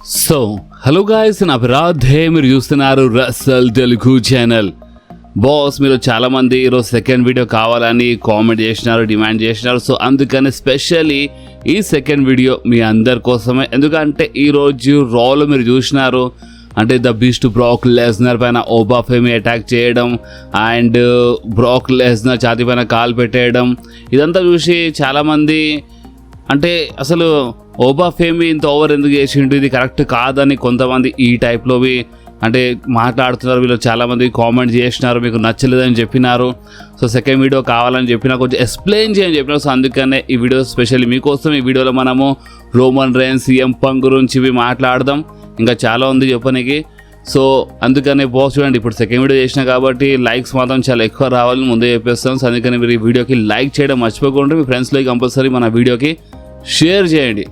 So hello guys, నా రాధే, మీరు చూస్తున్నారు రసల్ తెలుగు ఛానల్. బాస్, మీరు చాలామంది ఈరోజు సెకండ్ వీడియో కావాలని కామెంట్ చేసినారు, డిమాండ్ చేసినారు. సో అందుకని స్పెషల్లీ ఈ సెకండ్ వీడియో మీ అందరి కోసమే. ఎందుకంటే ఈరోజు రాలో మీరు చూసినారు, అంటే ద బీస్ట్ బ్రాక్ లెస్నర్ పైన ఓబా ఫేమి అటాక్ చేయడం అండ్ బ్రాక్ లెస్నర్ ఛాతీ పైన కాలు పెట్టేయడం, ఇదంతా చూసి చాలామంది అంటే అసలు ఓబా ఫేమి ఇంత ఓవర్ ఎందుకు చేసిండు, ఇది కరెక్ట్ కాదని కొంతమంది ఈ టైప్లోవి అంటే మాట్లాడుతున్నారు. వీళ్ళు చాలామంది కామెంట్ చేసినారు, మీకు నచ్చలేదని చెప్పినారు. సో సెకండ్ వీడియో కావాలని చెప్పినా, కొంచెం ఎక్స్ప్లెయిన్ చేయని చెప్పినారు. సో అందుకనే ఈ వీడియో స్పెషల్లీ మీకోసం. ఈ వీడియోలో మనము రోమన్ రైన్స్, CM Punk గురించి ఇవి మాట్లాడదాం. ఇంకా చాలా ఉంది చెప్పడానికి. సో అందుకనే బాస్ చూడండి, ఇప్పుడు సెకండ్ వీడియో చేసినా కాబట్టి లైక్స్ మాత్రం చాలా ఎక్కువ రావాలని ముందే చెప్పేస్తాం. సో అందుకని మీరు ఈ వీడియోకి లైక్ చేయడం మర్చిపోకుండా మీ ఫ్రెండ్స్లోకి కంపల్సరీ మన వీడియోకి షేర్ చేయండి.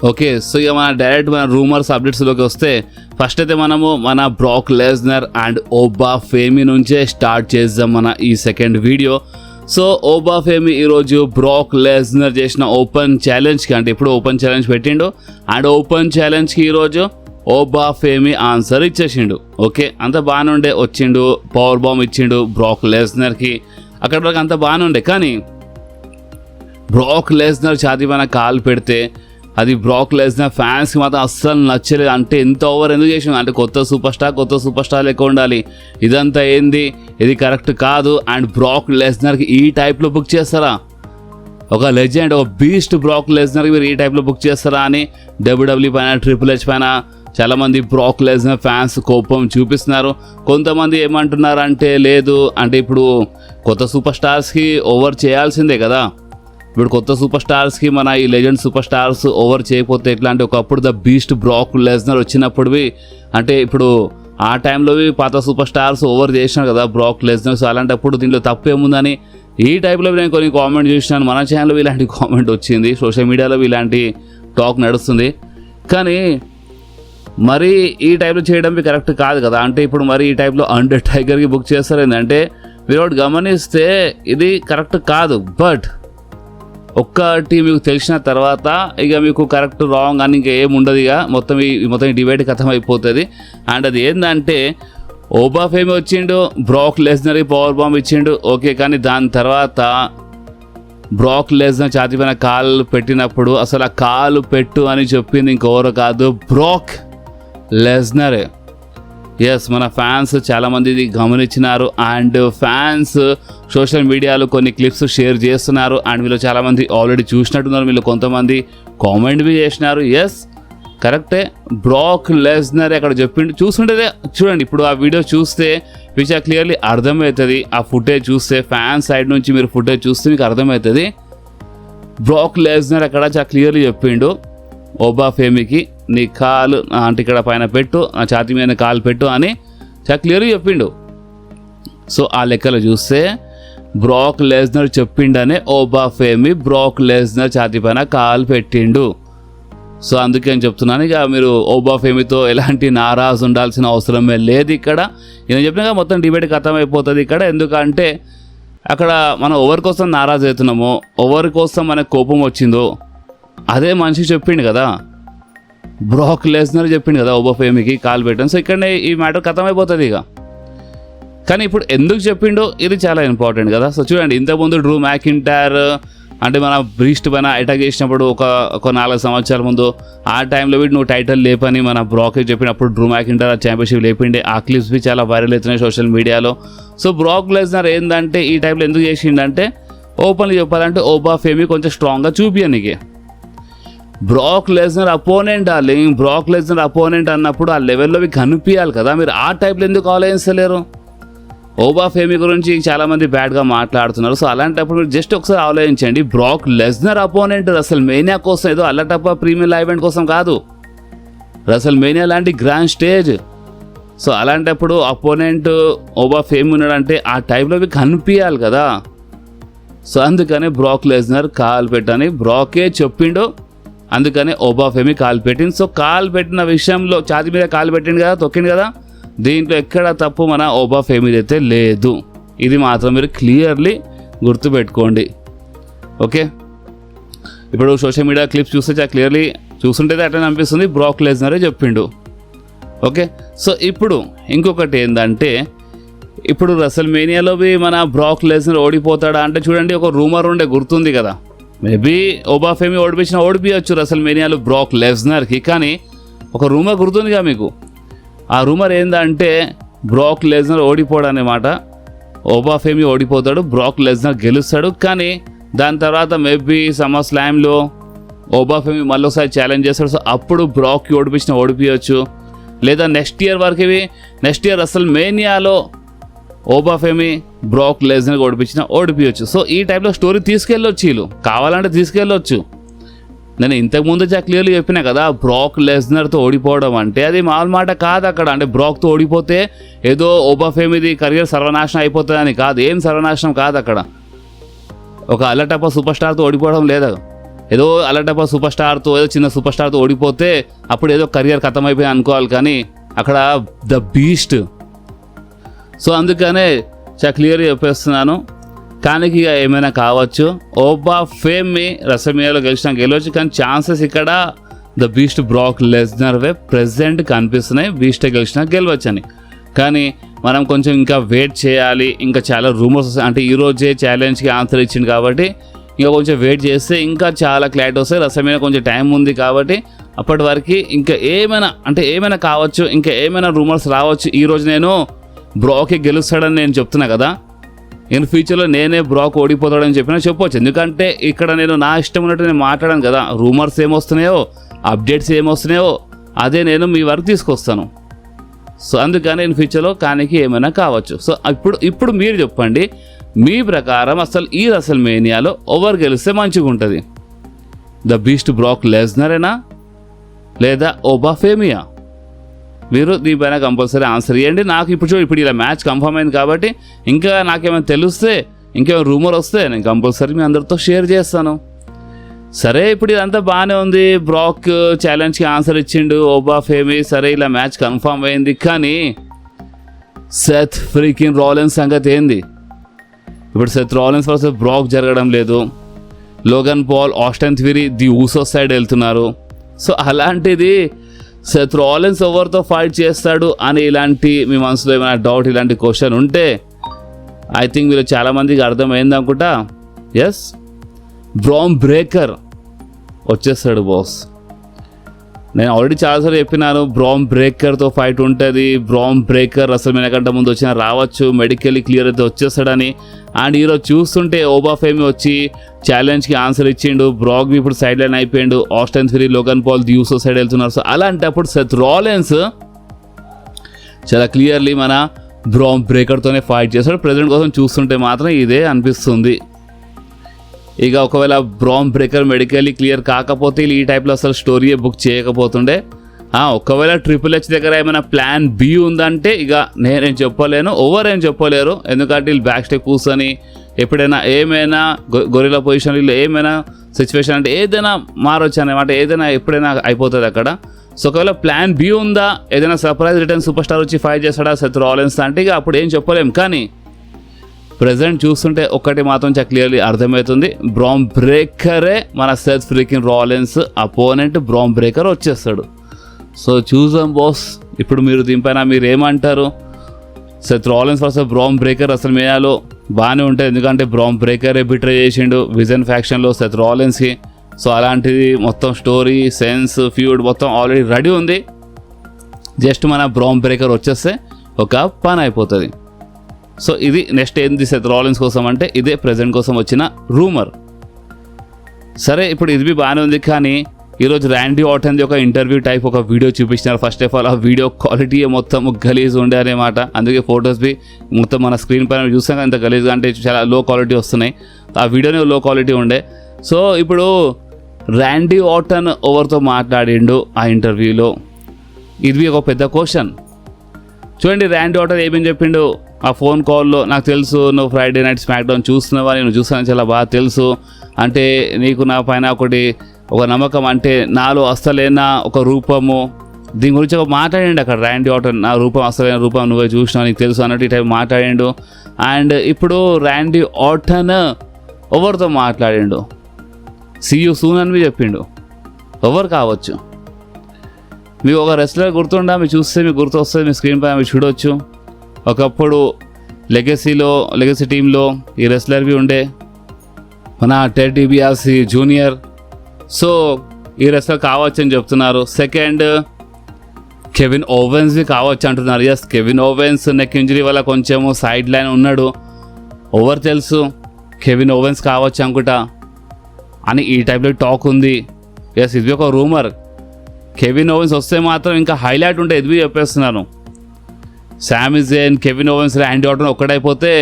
ఓకే, సో ఇక మన డైరెక్ట్ మన రూమర్స్ అప్డేట్స్లోకి వస్తే, ఫస్ట్ అయితే మనము మన బ్రాక్ లెస్నర్ అండ్ ఓబా ఫేమి నుంచే స్టార్ట్ చేద్దాం మన ఈ సెకండ్ వీడియో. సో ఓబా ఫేమి ఈరోజు బ్రాక్ లెస్నర్ చేసిన ఓపెన్ ఛాలెంజ్కి, అంటే ఇప్పుడు ఓపెన్ ఛాలెంజ్ పెట్టిండు అండ్ ఓపెన్ ఛాలెంజ్కి ఈరోజు ఓబా ఫేమి ఆన్సర్ ఇచ్చేసిండు. ఓకే, అంత బాగానే ఉండే, వచ్చిండు పవర్ బాంబ్ ఇచ్చిండు బ్రాక్ లెస్నర్కి, అక్కడి వరకు అంత బాగానే ఉండే. కానీ బ్రాక్ లెస్నర్ ఛాతీ పైన కాలు పెడితే అది బ్రాక్ లెస్నర్ ఫ్యాన్స్కి మాత్రం అస్సలు నచ్చలేదు. అంటే ఎంత ఓవర్ ఎందుకు చేసిండు, అంటే కొత్త సూపర్ స్టార్ లెక్క ఉండాలి, ఇదంతా ఏంది, ఇది కరెక్ట్ కాదు. అండ్ బ్రాక్ లెస్నర్కి ఈ టైప్లో బుక్ చేస్తారా, ఒక లెజెండ్, ఒక బీస్ట్ బ్రాక్ లెస్నర్కి మీరు ఈ టైప్లో బుక్ చేస్తారా అని WWE పైన, Triple H పైన చాలామంది బ్రాక్ లెస్నర్ ఫ్యాన్స్ కోపం చూపిస్తున్నారు. కొంతమంది ఏమంటున్నారంటే లేదు, అంటే ఇప్పుడు కొత్త సూపర్ స్టార్స్కి ఓవర్ చేయాల్సిందే కదా. ఇప్పుడు కొత్త సూపర్ స్టార్స్కి మన ఈ లెజెండ్ సూపర్ స్టార్స్ ఓవర్ చేయకపోతే ఎట్లా, అంటే ఒకప్పుడు ద బీస్ట్ బ్రాక్ లెస్నర్ వచ్చినప్పుడువి, అంటే ఇప్పుడు ఆ టైంలోవి పాత సూపర్ స్టార్స్ ఓవర్ చేసినారు కదా బ్రాక్ లెస్నర్. సో అలాంటప్పుడు దీంట్లో తప్పు ఏముందని ఈ టైప్లో నేను కొన్ని కామెంట్ చూసినాను. మన ఛానల్లో ఇలాంటి కామెంట్ వచ్చింది, సోషల్ మీడియాలో ఇలాంటి టాక్ నడుస్తుంది. కానీ మరి ఈ టైప్లో చేయడం కరెక్ట్ కాదు కదా. అంటే ఇప్పుడు మరి ఈ టైప్లో అండర్ టైగర్కి బుక్ చేస్తారు ఏంటంటే, మీరు ఒకటి గమనిస్తే ఇది కరెక్ట్ కాదు. బట్ ఒక్కటి మీకు తెలిసిన తర్వాత ఇక మీకు కరెక్ట్ రాంగ్ అని ఇంకా ఏముండదు, ఇక మొత్తం డిబేట్ కథం అయిపోతుంది. అండ్ అది ఏంటంటే, ఓబా ఫేమి వచ్చిండు, బ్రాక్ లెస్నర్కి పవర్ బాంబ్ ఇచ్చిండు, ఓకే. కానీ దాని తర్వాత బ్రాక్ లెస్నర్ ఛాతీ పైన కాలు పెట్టినప్పుడు అసలు ఆ కాలు పెట్టు అని చెప్పింది ఇంకెవరో కాదు, బ్రాక్ లెస్నరే. ఎస్, మన ఫ్యాన్స్ చాలామంది ఇది గమనించినారు. అండ్ ఫ్యాన్స్ సోషల్ మీడియాలో కొన్ని క్లిప్స్ షేర్ చేస్తున్నారు. అండ్ వీళ్ళు చాలామంది ఆల్రెడీ చూసినట్టున్నారు, వీళ్ళు కొంతమంది కామెంట్ బి చేసినారు. ఎస్, కరెక్టే, బ్రాక్ లెస్నర్ అక్కడ చెప్పిండు. చూస్తుంటే చూడండి, ఇప్పుడు ఆ వీడియో చూస్తే విచ్ క్లియర్లీ అర్థమవుతుంది. ఆ ఫుటేజ్ చూస్తే, ఫ్యాన్స్ సైడ్ నుంచి మీరు ఫుటేజ్ చూస్తే మీకు అర్థమవుతుంది. బ్రాక్ లెస్నర్ అక్కడ చాలా క్లియర్లీ చెప్పిండు ఓబా ఫేమికి, నీ కాలు అంటే ఇక్కడ పైన పెట్టు, ఆ ఛాతీ మీద కాలు పెట్టు అని చాలా క్లియర్గా చెప్పిండు. సో ఆ లెక్కలో చూస్తే బ్రాక్ లెస్నర్ చెప్పిండనే ఓబా ఫేమి బ్రాక్ లెస్నర్ ఛాతీ పైన కాలు పెట్టిండు. సో అందుకే నేను చెప్తున్నాను, ఇక మీరు ఓబా ఫేమితో ఎలాంటి నారాజు ఉండాల్సిన అవసరమే లేదు. ఇక్కడ నేను చెప్పినాక మొత్తం డిబేట్ ఖతం అయిపోతుంది ఇక్కడ. ఎందుకంటే అక్కడ మనం ఎవరి కోసం నారాజు అవుతున్నామో, ఎవరి కోసం మనకు కోపం వచ్చిందో అదే మనిషి చెప్పిండు కదా, బ్రాక్ లెస్నర్ చెప్పిండు కదా ఓబా ఫేమికి కాల్ పెట్టాను. సో ఇక్కడనే ఈ మ్యాటర్ ఖతం అయిపోతుంది ఇక. కానీ ఇప్పుడు ఎందుకు చెప్పిండో ఇది చాలా ఇంపార్టెంట్ కదా. సో చూడండి, ఇంతకుముందు డ్రూ మ్యాకింటైర్ అంటే మన బ్రీస్ట్ పైన అటాక్ చేసినప్పుడు ఒక 4 సంవత్సరాల ముందు, ఆ టైంలో నువ్వు టైటిల్ లేపని మన బ్రాక్ చెప్పినప్పుడు డ్రూ మ్యాకింటైర్ ఛాంపియన్షిప్ లేపిండే. ఆ క్లిప్స్ బి చాలా వైరల్ అవుతున్నాయి సోషల్ మీడియాలో. సో బ్రాక్ లెస్నర్ ఏంటంటే ఈ టైంలో ఎందుకు చేసిండంటే, ఓపెన్లీ చెప్పాలంటే ఓబా ఫేమి కొంచెం స్ట్రాంగ్గా చూపియనికే. Brock Lesnar opponent darling, Brock Lesnar opponent అన్నప్పుడు ఆ లెవెల్లో కనిపించాలి కదా. మీరు ఆ టైప్లో ఎందుకు ఆలోచించలేరు? ఓబా ఫేమి గురించి చాలామంది బ్యాడ్గా మాట్లాడుతున్నారు. సో అలాంటప్పుడు మీరు జస్ట్ ఒకసారి ఆలోచించండి, బ్రాక్ లెస్నర్ అపోనెంట్ రసల్ మేనియా కోసం, ఏదో అల్లటప్ప ప్రీమియర్ ఈవెంట్ కోసం కాదు, రసల్ మేనియా లాంటి గ్రాండ్ స్టేజ్. సో అలాంటప్పుడు అపోనెంట్ ఓబా ఫేమి ఉన్నాడంటే ఆ టైప్లో కనిపించాలి కదా. సో అందుకనే బ్రాక్ లెస్నర్ కాల్ పెట్టని బ్రాకే చెప్పిండు, అందుకనే ఓబా ఫేమి కాల్ పెట్టింది. సో కాల్ పెట్టిన విషయంలో ఛాతీ మీద కాలు పెట్టిండు కదా, తొక్కిండు కదా, దీంట్లో ఎక్కడ తప్పు మన ఓబా ఫేమిది అయితే లేదు. ఇది మాత్రం మీరు క్లియర్లీ గుర్తుపెట్టుకోండి. ఓకే, ఇప్పుడు సోషల్ మీడియా క్లిప్స్ చూస్తే చాలా క్లియర్లీ చూస్తుంటే అట్లా అనిపిస్తుంది, బ్రాక్ లెస్నరే చెప్పిండు. ఓకే, సో ఇప్పుడు ఇంకొకటి ఏంటంటే, ఇప్పుడు రెసల్మేనియాలో మన బ్రాక్ లెస్నర్ ఓడిపోతాడా అంటే చూడండి, ఒక రూమర్ ఉండే గుర్తుంది కదా, మేబీ ఓబాఫేమి ఓడిపోయచ్చు రెసల్మేనియాలో బ్రాక్ లెస్నర్కి. కానీ ఒక రూమర్ గుర్తుందిగా మీకు, ఆ రూమర్ ఏంటంటే బ్రాక్ లెస్నర్ ఓడిపోడు అన్నమాట. ఓబాఫేమి ఓడిపోతాడు, బ్రాక్ లెస్నర్ గెలుస్తాడు. కానీ దాని తర్వాత మేబీ సమ్మర్ స్లామ్లో ఓబాఫేమి మళ్ళీ ఒకసారి ఛాలెంజ్ చేస్తాడు. సో అప్పుడు బ్రాక్కి ఓడిపోయచ్చు. లేదా నెక్స్ట్ ఇయర్ రెసల్మేనియాలో ఓబాఫేమి బ్రాక్ లెస్నర్ ఓడిపోయచ్చు. సో ఈ టైప్లో స్టోరీ తీసుకెళ్ళొచ్చు, వీళ్ళు కావాలంటే తీసుకెళ్ళొచ్చు. నేను ఇంతకుముందు క్లియర్లీ చెప్పినా కదా, బ్రాక్ లెస్నర్తో ఓడిపోవడం అంటే అది మామూలు మాట కాదు అక్కడ. అంటే బ్రాక్తో ఓడిపోతే ఏదో ఓబాఫేమిది కెరియర్ సర్వనాశనం అయిపోతుందని కాదు, ఏం సర్వనాశనం కాదు అక్కడ. ఒక అలటప్ప సూపర్ స్టార్తో ఓడిపోవడం లేదు, ఏదో అలటప్ప సూపర్ స్టార్తో ఏదో చిన్న సూపర్ స్టార్తో ఓడిపోతే అప్పుడు ఏదో కెరియర్ ఖతం అయిపోయి అనుకోవాలి. కానీ అక్కడ ద బీస్ట్. సో అందుకనే క్లియర్గా చెప్పేస్తున్నాను, కానీ ఇక ఏమైనా కావచ్చు. ఓబాఫేమి రెసల్మేనియాలో గెలవచ్చు, కానీ ఛాన్సెస్ ఇక్కడ ద బీస్ట్ బ్రాక్ లెస్నర్వే ప్రెజెంట్ కనిపిస్తున్నాయి. బీస్టే గెలవచ్చని. కానీ మనం కొంచెం ఇంకా వెయిట్ చేయాలి. ఇంకా చాలా రూమర్స్ వస్తాయి. అంటే ఈరోజే ఛాలెంజ్కి ఆన్సర్ ఇచ్చింది కాబట్టి ఇంకా కొంచెం వెయిట్ చేస్తే ఇంకా చాలా క్లారిటీ వస్తాయి. రెసల్మేనియా కొంచెం టైం ఉంది కాబట్టి అప్పటి వరకు ఇంకా ఏమైనా కావచ్చు, ఇంకా ఏమైనా రూమర్స్ రావచ్చు. ఈరోజు నేను బ్రాకే గెలుస్తాడని నేను చెప్తున్నా కదా, ఇన్ ఫ్యూచర్లో నేనే బ్రాక్ ఓడిపోతాడని చెప్పవచ్చు. ఎందుకంటే ఇక్కడ నేను నా ఇష్టం ఉన్నట్టు నేను మాట్లాడాను కదా, రూమర్స్ ఏమొస్తున్నాయో, అప్డేట్స్ ఏమొస్తున్నాయో అదే నేను మీ వరకు తీసుకొస్తాను. సో అందుకని ఇన్ ఫ్యూచర్లో కానికి ఏమైనా కావచ్చు. సో ఇప్పుడు మీరు చెప్పండి, మీ ప్రకారం అసలు ఈ రెసల్మేనియాలో ఎవరు గెలిస్తే మంచిగా ఉంటుంది? ద బీస్ట్ బ్రాక్ లెస్నరేనా లేదా ఓబాఫేమియా? మీరు దీనిపైన కంపల్సరీ ఆన్సర్ ఇవ్వండి. నాకు ఇప్పుడు ఇలా మ్యాచ్ కన్ఫర్మ్ అయింది కాబట్టి ఇంకా నాకేమైనా తెలిస్తే, ఇంకేమైనా రూమర్ వస్తే నేను కంపల్సరీ మీ అందరితో షేర్ చేస్తాను. సరే, ఇప్పుడు ఇదంతా బాగానే ఉంది, బ్రాక్ ఛాలెంజ్కి ఆన్సర్ ఇచ్చిండు ఓబాఫేమి, సరే ఇలా మ్యాచ్ కన్ఫర్మ్ అయింది. కానీ సెత్ ఫ్రీకిన్ రాలిన్స్ సంగతి ఏంది? ఇప్పుడు సెత్ రాలిన్స్ వర్సెస్ బ్రాక్ జరగడం లేదు. Logan Paul, Austin Theory the Usos side వెళ్తున్నారు. సో అలాంటిది సెత్ రాలిన్స్ ఎవరితో ఫైట్ చేస్తాడు అని ఇలాంటి మీ మనసులో ఏమైనా డౌట్, ఇలాంటి క్వశ్చన్ ఉంటే ఐ థింక్ వీళ్ళు చాలామందికి అర్థమైంది అనుకుంటా. ఎస్, బ్రాన్ బ్రేకర్ వచ్చేస్తాడు బాస్. నేను ఆల్రెడీ చాలాసార్లు చెప్పినాను, బ్రాన్ బ్రేకర్తో ఫైట్ ఉంటుంది. బ్రాన్ బ్రేకర్ రెసల్మేనియా కంటే ముందు వచ్చినా రావచ్చు, మెడికల్లీ క్లియర్ అయితే వచ్చేస్తాడని. అండ్ ఈరోజు చూస్తుంటే ఓబాఫేమి వచ్చి ఛాలెంజ్కి ఆన్సర్ ఇచ్చిండు, బ్రాక్ ఇప్పుడు సైడ్ లైన్ అయిపోయిండు, Austin Theory, Logan Paul the Uso side వెళ్తున్నారు. సో అలాంటప్పుడు సెత్ రాలిన్స్ చాలా క్లియర్లీ మన బ్రాన్ బ్రేకర్తోనే ఫైట్ చేస్తాడు. ప్రెజెంట్ కోసం చూస్తుంటే మాత్రం ఇదే అనిపిస్తుంది. ఇక ఒకవేళ బ్రాన్ బ్రేకర్ మెడికల్లీ క్లియర్ కాకపోతే ఈ టైప్లో అసలు స్టోరీయే బుక్ చేయకపోతుండే. ఒకవేళ ట్రిపుల్ హెచ్ దగ్గర ఏమైనా ప్లాన్ బి ఉందంటే ఇక నేనేం చెప్పలేను, ఎవరేం చెప్పలేరు. ఎందుకంటే వీళ్ళు బ్యాక్ స్టేజ్ కూర్చొని ఎప్పుడైనా ఏమైనా గొరిలా పొజిషన్, వీళ్ళు ఏమైనా సిచ్యువేషన్ అంటే ఏదైనా మారొచ్చు అన్నమాట, ఏదైనా ఎప్పుడైనా అయిపోతుంది అక్కడ. సో ఒకవేళ ప్లాన్ బి ఉందా, ఏదైనా సర్ప్రైజ్ రిటర్న్ సూపర్ స్టార్ వచ్చి ఫైట్ చేస్తాడా సెత్ రాలిన్స్ అంటే ఇక అప్పుడు ఏం చెప్పలేం. కానీ ప్రెజెంట్ చూస్తుంటే ఒక్కటి మాత్రం క్లియర్లీ అర్థమవుతుంది, బ్రాన్ బ్రేకరే మన Seth freakin Rollins opponent. Bron Breaker వచ్చేస్తాడు. సో చూద్దాం బాస్, ఇప్పుడు మీరు దీనిపైన మీరు ఏమంటారు? Seth Rollins versus Bron Breaker రెసల్మేనియాలో బాగానే ఉంటుంది, ఎందుకంటే బ్రాన్ బ్రేకరే బిట్రే చేసిండు విజన్ ఫ్యాక్షన్లో సెత్ రాలిన్స్కి. సో అలాంటిది మొత్తం స్టోరీ, సెన్స్, ఫ్యూడ్ మొత్తం ఆల్రెడీ రెడీ ఉంది. జస్ట్ మన బ్రాన్ బ్రేకర్ వచ్చేస్తే ఒక పని అయిపోతుంది. సో ఇది నెక్స్ట్ ఏంది సెత్ రాలిన్స్ కోసం అంటే ఇదే ప్రెజెంట్ కోసం వచ్చిన రూమర్. సరే, ఇప్పుడు ఇది బాగానే ఉంది. కానీ ఈరోజు ర్యాండీ ఆర్టన్ది ఒక ఇంటర్వ్యూ టైప్ ఒక వీడియో చూపించినారు. ఫస్ట్ ఆఫ్ ఆల్ ఆ వీడియో క్వాలిటీ మొత్తం గలీజ్ ఉండే అనమాట. అందుకే ఫొటోస్ మొత్తం మన స్క్రీన్ పైన చూసాం కదా, ఇంత గలీజ్గా అంటే చాలా లో క్వాలిటీ వస్తున్నాయి. ఆ వీడియోనే లో క్వాలిటీ ఉండే. సో ఇప్పుడు ర్యాండీ ఆర్టన్ ఎవరితో మాట్లాడిండు ఆ ఇంటర్వ్యూలో, ఇది ఒక పెద్ద క్వశ్చన్. చూడండి, ర్యాండీ ఆర్టన్ ఏమేమి చెప్పిండు ఆ ఫోన్ కాల్లో. నాకు తెలుసు నువ్వు ఫ్రైడే నైట్ స్మాక్ డౌన్ చూస్తున్నావా, నేను చూస్తాను, చాలా బాగా తెలుసు. అంటే నీకు నా పైన ఒక నమ్మకం, అంటే నాలో అసలైన ఒక రూపము, దీని గురించి ఒక మాట్లాడండి అక్కడ ర్యాండీ ఆర్టన్. నా రూపం అసలైన రూపం నువ్వే చూసినావు, నీకు తెలుసు అన్నట్టు ఈ టైప్ మాట్లాడిండు. అండ్ ఇప్పుడు ర్యాండీ ఆర్టన్ ఎవరితో మాట్లాడిండు? సీ యూ సూన్ అని చెప్పిండు. ఎవరు కావచ్చు. మీకు ఒక రెస్లర్ గుర్తుండా, మీరు చూస్తే మీకు గుర్తు వస్తుంది, మీ స్క్రీన్ పైన మీరు చూడవచ్చు. ఒకప్పుడు లెగసీ టీంలో ఈ రెస్లర్వి ఉండే మన టెడ్ డిబియాసి జూనియర్. సో ఈ రెస్లర్ కావచ్చు అని చెప్తున్నారు. సెకండ్ కెవిన్ ఓవెన్స్వి కావచ్చు అంటున్నారు. Yes, Kevin Owens neck injury వల్ల కొంచెము సైడ్ లైన్ ఉన్నాడు. ఓవర్ తెలుసు, కెవిన్ ఓవెన్స్ కావచ్చు అనుకుంటా అని ఈ టైప్లో టాక్ ఉంది. ఎస్, ఇది ఒక రూమర్. కెవిన్ ఓవెన్స్ వస్తే మాత్రం ఇంకా హైలైట్ ఉంటే ఇది చెప్పేస్తున్నాను. Sami Zayn, Kevin Owens, Randy Orton ఒక్కడైపోతే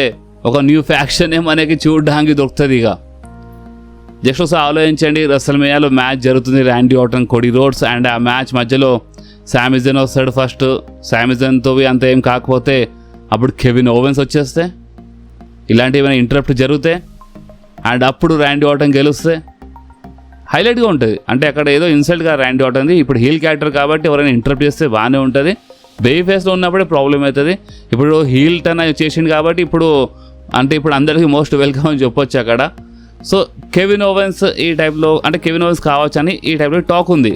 ఒక న్యూ ఫ్యాక్షన్ మనకి చూడడానికి దొరుకుతుంది. ఇక జస్ట్ ఒకసారి ఆలోచించండి, రెస్ల్మేనియాలో మ్యాచ్ జరుగుతుంది, Randy Orton, Cody roads, and ఆ మ్యాచ్ మధ్యలో సామీ జేన్ వస్తాడు ఫస్ట్. సామీ జేన్తో అంత ఏం కాకపోతే అప్పుడు కెవిన్ ఓవెన్స్ వచ్చేస్తే, ఇలాంటివి ఏమైనా ఇంటరప్ట్ జరిగితే, అండ్ అప్పుడు ర్యాండీ ఆర్టన్ గెలిస్తే హైలైట్గా ఉంటుంది. అంటే అక్కడ ఏదో ఇన్సల్ట్గా ర్యాండీ ఆర్టన్ది. ఇప్పుడు హీల్ క్యారెక్టర్ కాబట్టి ఎవరైనా ఇంటరప్ట్ చేస్తే బాగానే ఉంటుంది. బేబీ ఫేస్లో ఉన్నప్పుడే ప్రాబ్లం అవుతుంది. ఇప్పుడు హీల్ టర్న్ చేసిండు కాబట్టి ఇప్పుడు అందరికీ మోస్ట్ వెల్కమ్ అని చెప్పొచ్చు అక్కడ. సో కెవిన్ ఓవెన్స్ ఈ టైప్లో, అంటే కెవిన్ ఓవెన్స్ కావచ్చు అని ఈ టైప్లో టాక్ ఉంది.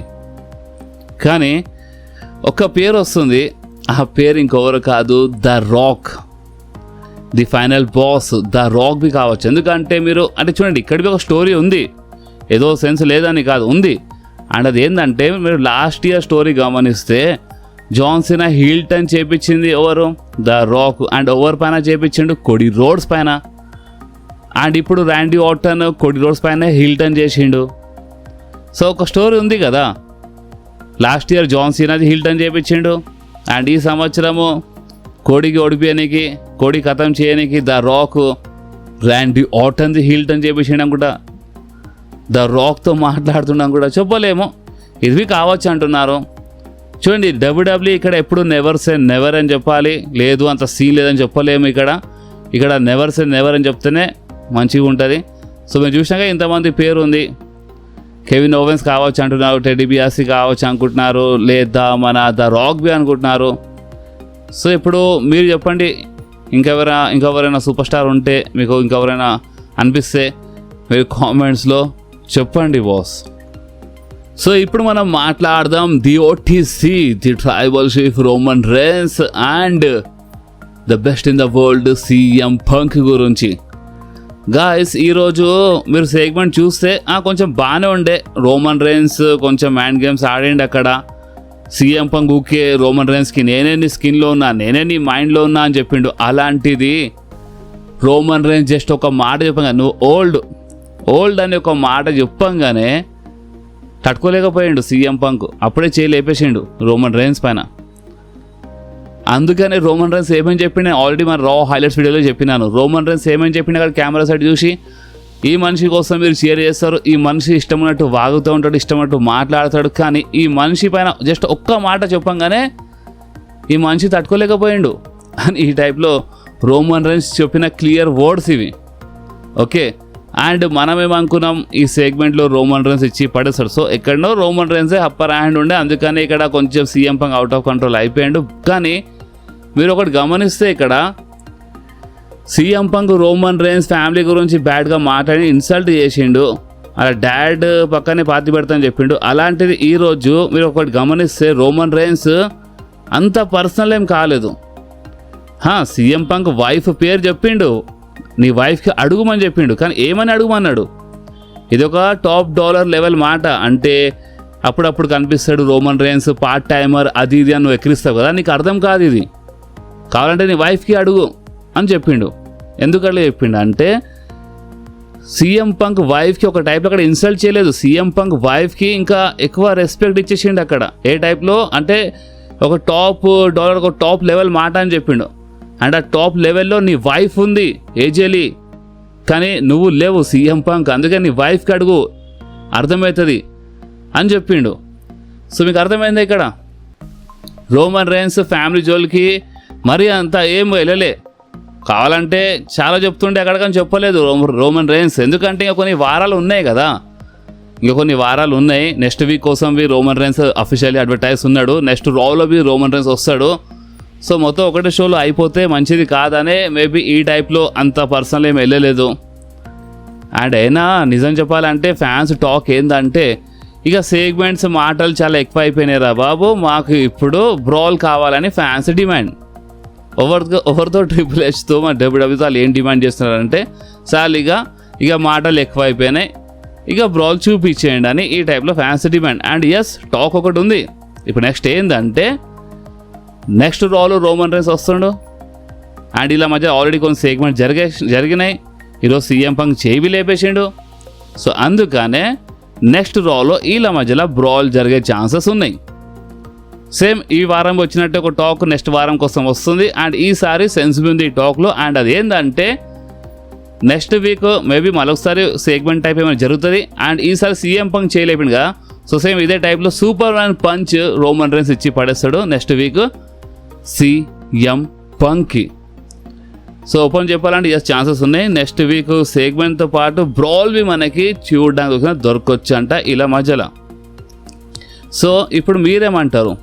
కానీ ఒక పేరు వస్తుంది, ఆ పేరు ఇంకెవరు కాదు, the Rock, the final boss, the Rock బి కావచ్చు. ఎందుకంటే మీరు చూడండి, ఇక్కడికి ఒక స్టోరీ ఉంది, ఏదో సెన్స్ లేదని కాదు, ఉంది. అండ్ అది ఏంటంటే మీరు లాస్ట్ ఇయర్ స్టోరీ గమనిస్తే జాన్ సీనా హీల్ టర్న్ చేపించింది ఎవరు, ద రాక్. అండ్ ఓవర్ పైన చేపించిండు కోడీ రోడ్స్ పైన. అండ్ ఇప్పుడు ర్యాండీ ఆర్టన్ కోడీ రోడ్స్ పైన హీల్ టర్న్ చేసిండు. సో ఒక స్టోరీ ఉంది కదా. లాస్ట్ ఇయర్ జాన్ సీనాది హీల్ టర్న్ చేపించిండు, అండ్ ఈ సంవత్సరము కోడికి ఓడిపోయానికి, కోడి ఖతం చేయడానికి ద రాక్ ర్యాండీ ఆర్టన్ది హీల్ టర్న్ చేపించడం కూడా, ద రాక్తో మాట్లాడుతున్నాం కూడా చెప్పలేము. ఇది కావచ్చు అంటున్నారు. చూడండి, డబ్ల్యూడబ్ల్యూ ఇక్కడ ఎప్పుడు నెవర్ సే నెవర్ అని చెప్పాలి, లేదు అంత సీన్ లేదని చెప్పలేము. ఇక్కడ నెవర్ సే నెవర్ అని చెప్తేనే మంచిగా ఉంటుంది. సో మేము చూసినాక ఇంతమంది పేరు ఉంది. కెవిన్ ఓవెన్స్ కావచ్చు అంటున్నారు, టెడ్ డిబియాసి కావచ్చు అనుకుంటున్నారు, లేదా మన ద రాక్ బి అనుకుంటున్నారు. సో ఇప్పుడు మీరు చెప్పండి, ఇంకెవరైనా సూపర్ స్టార్ ఉంటే, మీకు ఇంకెవరైనా అనిపిస్తే మీరు కామెంట్స్లో చెప్పండి బాస్. సో ఇప్పుడు మనం మాట్లాడదాం the OTC, the tribal chief Roman rains and the best in the world CM punk గురించి. గాయస్, ఈరోజు మీరు సెగ్మెంట్ చూస్తే కొంచెం బాగానే ఉండే. రోమన్ రేన్స్ కొంచెం మైండ్ గేమ్స్ ఆడండి అక్కడ. సీఎం పంక్ ఊకే రోమన్ రేన్స్కి నేనే నీ స్కిన్లో ఉన్నా, నేనే నీ మైండ్లో ఉన్నా అని చెప్పిండు. అలాంటిది రోమన్ రేన్స్ జస్ట్ ఒక మాట చెప్పంగా, నువ్వు ఓల్డ్ అని ఒక మాట చెప్పంగానే తట్టుకోలేకపోయిండు సీఎం పంక్. అప్పుడే లేపేసిండు రోమన్ రేన్స్ పైన. అందుకనే రోమన్ రేన్స్ ఏమని చెప్పిండు, ఆల్రెడీ మన రా హైలైట్స్ వీడియోలో చెప్పినాను. రోమన్ రేన్స్ ఏమని చెప్పిండు అక్కడ కెమెరా సైడ్ చూసి, ఈ మనిషి కోసం మీరు షేర్ చేస్తారు, ఈ మనిషి ఇష్టం ఉన్నట్టు వాగుతూ ఉంటాడు, ఇష్టం ఉన్నట్టు మాట్లాడతాడు, కానీ ఈ మనిషి పైన జస్ట్ ఒక్క మాట చెప్పంగానే ఈ మనిషి తట్టుకోలేకపోయిండు అని ఈ టైప్లో రోమన్ రేన్స్ చెప్పిన క్లియర్ వర్డ్స్ ఇవి. ఓకే, అండ్ మనమేమనుకున్నాం ఈ సెగ్మెంట్లో రోమన్ రేన్స్ ఇచ్చి పడేస్తాడు. సో ఎక్కడనో రోమన్ రేన్సే అప్పర్ హ్యాండ్ ఉండే, అందుకని ఇక్కడ కొంచెం CM punk out of control అయిపోయాడు. కానీ మీరు ఒకటి గమనిస్తే ఇక్కడ CM punk Roman rains family గురించి బ్యాడ్గా మాట్లాడి ఇన్సల్ట్ చేసిండు. అలా డాడ్ పక్కనే పాతి పెడతానని చెప్పిండు. అలాంటిది ఈరోజు మీరు ఒకటి గమనిస్తే రోమన్ రేన్స్ అంత పర్సనల్ ఏం కాలేదు. సీఎం పంక్ వైఫ్ పేరు చెప్పిండు, నీ వైఫ్కి అడుగుమని చెప్పిండు, కానీ ఏమని అడుగుమన్నాడు. ఇది ఒక టాప్ డాలర్ లెవెల్ మాట. అంటే అప్పుడప్పుడు కనిపిస్తాడు రోమన్ రేన్స్ పార్ట్ టైమర్, అది ఇది అని నువ్వు ఎక్కిరిస్తావు కదా, నీకు అర్థం కాదు. ఇది కావాలంటే నీ వైఫ్కి అడుగు అని చెప్పిండు. ఎందుకట్లా చెప్పిండు అంటే సీఎం పంక్ వైఫ్కి ఒక టైప్లో అక్కడ ఇన్సల్ట్ చేయలేదు. సీఎం పంక్ వైఫ్కి ఇంకా ఎక్కువ రెస్పెక్ట్ ఇచ్చేసిండు అక్కడ. ఏ టైప్లో అంటే ఒక టాప్ డాలర్, ఒక టాప్ లెవెల్ మాట అని చెప్పిండు. అండ్ ఆ టాప్ లెవెల్లో నీ వైఫ్ ఉంది ఏజేలి, కానీ నువ్వు లేవు సీఎం పంక్, అందుకని నీ వైఫ్కి అడుగు అర్థమవుతుంది అని చెప్పిండు. సో మీకు అర్థమైంది ఇక్కడ రోమన్ రేన్స్ ఫ్యామిలీ జోలికి మరీ అంత ఏం వెళ్ళలే. కావాలంటే చాలా చెప్తుండే అక్కడ, కానీ చెప్పలేదు రోమన్ రేన్స్. ఎందుకంటే ఇంకా కొన్ని వారాలు ఉన్నాయి కదా, నెక్స్ట్ వీక్ కోసం రోమన్ రేన్స్ అఫీషియల్లీ అడ్వర్టైజ్ ఉన్నాడు. నెక్స్ట్ రాలో రోమన్ రేన్స్ వస్తాడు. సో మొత్తం ఒకటే షోలో అయిపోతే మంచిది కాదనే మేబీ ఈ టైప్లో అంత పర్సనల్ ఏం వెళ్ళలేదు. అండ్ అయినా నిజం చెప్పాలంటే ఫ్యాన్స్ టాక్ ఏంటంటే ఇక సెగ్మెంట్స్ మాటలు చాలా ఎక్కువ అయిపోయినాయి రా బాబు, మాకు ఇప్పుడు బ్రాల్ కావాలని ఫ్యాన్స్ డిమాండ్. ఎవరితో ట్రిపుల్ హెచ్తో మా డబ్ల్యూడబ్ల్యూతో వాళ్ళు ఏం డిమాండ్ చేస్తున్నారంటే చాలు ఇక మాటలు ఎక్కువ అయిపోయినాయి, ఇక బ్రాల్ చూపించేయండి అని ఈ టైప్లో fans demand. And yes, talk ఒకటి ఉంది. ఇప్పుడు నెక్స్ట్ ఏంటంటే నెక్స్ట్ రాలో రోమన్ రైన్స్ వస్తుండు. అండ్ ఇలా మధ్య ఆల్రెడీ కొన్ని సెగ్మెంట్ జరిగినాయి. ఈరోజు సీఎం పంక్ చేయి లేపేసిండు. సో అందుకనే నెక్స్ట్ రాలో వీళ్ళ మధ్యలో బ్రాల్ జరిగే ఛాన్సెస్ ఉన్నాయి. సేమ్ ఈ వారం వచ్చినట్టు ఒక టాక్ నెక్స్ట్ వారం కోసం వస్తుంది. అండ్ ఈసారి సెన్సిబుల్ ఉంది ఈ టాక్లో. అండ్ అది ఏంటంటే నెక్స్ట్ వీక్ మేబీ మరొకసారి సెగ్మెంట్ టైప్ ఏమైనా జరుగుతుంది. అండ్ ఈసారి సీఎం పంక్ చేయలేపిండు కదా, సో సేమ్ ఇదే టైప్లో superman punch Roman Reigns ఇచ్చి పడేస్తాడు నెక్స్ట్ వీక్ సీఎం పంక్కి. సో ఓపెన్ చెప్పాలంటే ఎస్ ఛాన్సెస్ ఉన్నాయి. నెక్స్ట్ వీక్ సెగ్మెంట్తో పాటు బ్రాల్వి మనకి చూడడానికి దొరకొచ్చు అంట ఇలా మధ్యలో. సో ఇప్పుడు మీరేమంటారు,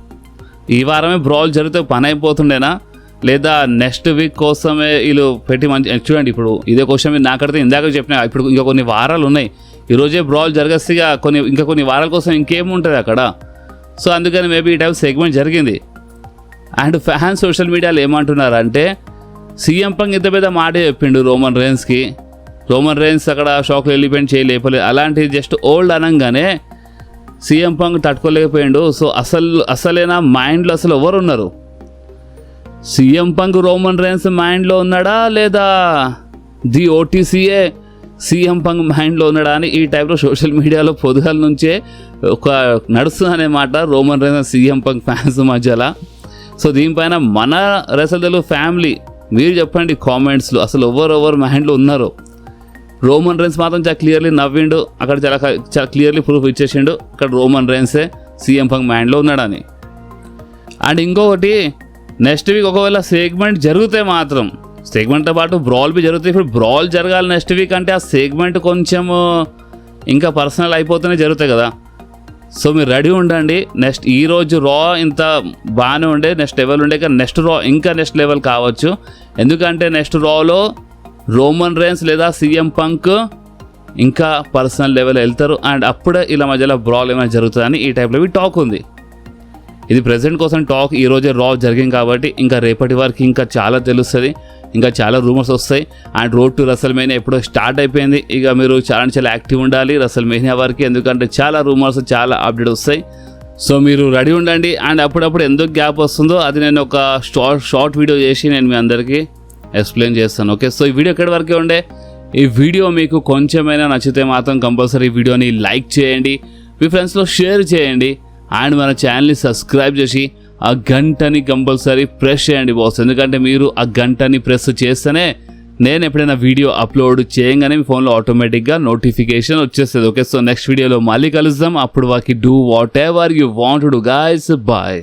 ఈ వారమే బ్రాల్ జరిగితే పని అయిపోతుండేనా, లేదా నెక్స్ట్ వీక్ కోసమే వీళ్ళు పెట్టి మంచి చూడండి. ఇప్పుడు ఇదే క్వశ్చన్ మీరు నాకడితే ఇందాక చెప్పిన, ఇప్పుడు ఇంకా కొన్ని వారాలు ఉన్నాయి. ఈరోజే బ్రాల్ జరగస్తే ఇంకా కొన్ని వారాల కోసం ఇంకేముంటుంది అక్కడ. సో అందుకని మేబీ ఈ టైప్ సెగ్మెంట్ జరిగింది. అండ్ ఫ్యాన్స్ సోషల్ మీడియాలో ఏమంటున్నారంటే సీఎం పంక్ ఇంత పెద్ద మాట చెప్పిండు రోమన్ రైన్స్కి, రోమన్ రైన్స్ అక్కడ షాక్లో వెళ్ళిపోయింది, చేయలేపలేదు. అలాంటిది జస్ట్ ఓల్డ్ అనగానే సీఎం పంక్ తట్టుకోలేకపోయిండు. సో అసలైన మైండ్లో అసలు ఎవరు ఉన్నారు? సీఎం పంక్ రోమన్ రైన్స్ మైండ్లో ఉన్నాడా, లేదా ది ఓటీసీఏ సీఎం పంక్ మైండ్లో ఉన్నాడా అని ఈ టైప్లో సోషల్ మీడియాలో పొద్దుగాల నుంచే ఒక నడుస్తుందనే మాట Roman Reigns CM punk fans మధ్యలో. సో దీనిపైన మన రెసల్ ఫ్యామిలీ మీరు చెప్పండి కామెంట్స్లో, అసలు ఎవరు మైండ్లో ఉన్నారు. రోమన్ రైన్స్ మాత్రం చాలా క్లియర్లీ నవ్విండు, అక్కడ చాలా క్లియర్లీ ప్రూఫ్ ఇచ్చేసిండు అక్కడ రోమన్ రైన్సే సీఎం పంక్ మైండ్లో ఉన్నాడని. అండ్ ఇంకొకటి, నెక్స్ట్ వీక్ ఒకవేళ సెగ్మెంట్ జరిగితే మాత్రం సెగ్మెంట్తో పాటు బ్రాల్ బి జరుగుతుంది. ఇప్పుడు బ్రాల్ జరగాలి నెక్స్ట్ వీక్ అంటే ఆ సెగ్మెంట్ కొంచెం ఇంకా పర్సనల్ అయిపోతేనే జరుగుతాయి కదా. సో మీరు రెడీ ఉండండి. నెక్స్ట్ ఈరోజు రా ఇంత బాగానే ఉండే, నెక్స్ట్ లెవెల్ ఉండే, కానీ నెక్స్ట్ రా ఇంకా నెక్స్ట్ లెవెల్ కావచ్చు. ఎందుకంటే నెక్స్ట్ రాలో రోమన్ రైన్స్ లేదా సీఎం పంక్ ఇంకా పర్సనల్ లెవెల్ వెళ్తారు. అండ్ అప్పుడే ఇలా మధ్యలో బ్రాల్ ఏమైనా జరుగుతుందని ఈ టైప్లో టాక్ ఉంది. ఇది ప్రెజెంట్ కోసం టాక్. ఈరోజే రా జరిగింది కాబట్టి ఇంకా రేపటి వరకు ఇంకా చాలా తెలుస్తుంది, ఇంకా చాలా రూమర్స్ వస్తాయి. And road to Russell mania ఎప్పుడో స్టార్ట్ అయిపోయింది. ఇక మీరు చాలా యాక్టివ్ ఉండాలి రసల్ మేనియా వరకు, ఎందుకంటే చాలా రూమర్స్ చాలా అప్డేట్ వస్తాయి. సో మీరు రెడీ ఉండండి. అండ్ అప్పుడప్పుడు ఎందుకు గ్యాప్ వస్తుందో అది నేను ఒక షార్ట్ వీడియో చేసి నేను మీ అందరికీ ఎక్స్ప్లెయిన్ చేస్తాను. ఓకే, సో ఈ వీడియో ఎక్కడి వరకే ఉండే. ఈ వీడియో మీకు కొంచెమైనా నచ్చితే మాత్రం కంపల్సరీ ఈ వీడియోని లైక్ చేయండి, మీ ఫ్రెండ్స్లో షేర్ చేయండి. అండ్ మన ఛానల్ని సబ్స్క్రైబ్ చేసి ఆ గంటని కంపల్సరీ ప్రెస్ చేయండి బాస్. ఎందుకంటే మీరు ఆ గంటని ప్రెస్ చేస్తేనే నేను ఎప్పుడైనా వీడియో అప్లోడ్ చేయగానే మీ ఫోన్లో ఆటోమేటిక్గా నోటిఫికేషన్ వచ్చేస్తుంది. ఓకే, సో నెక్స్ట్ వీడియోలో మళ్ళీ కలుద్దాం. అప్పుడు వాకి do whatever you want to do guys. Bye.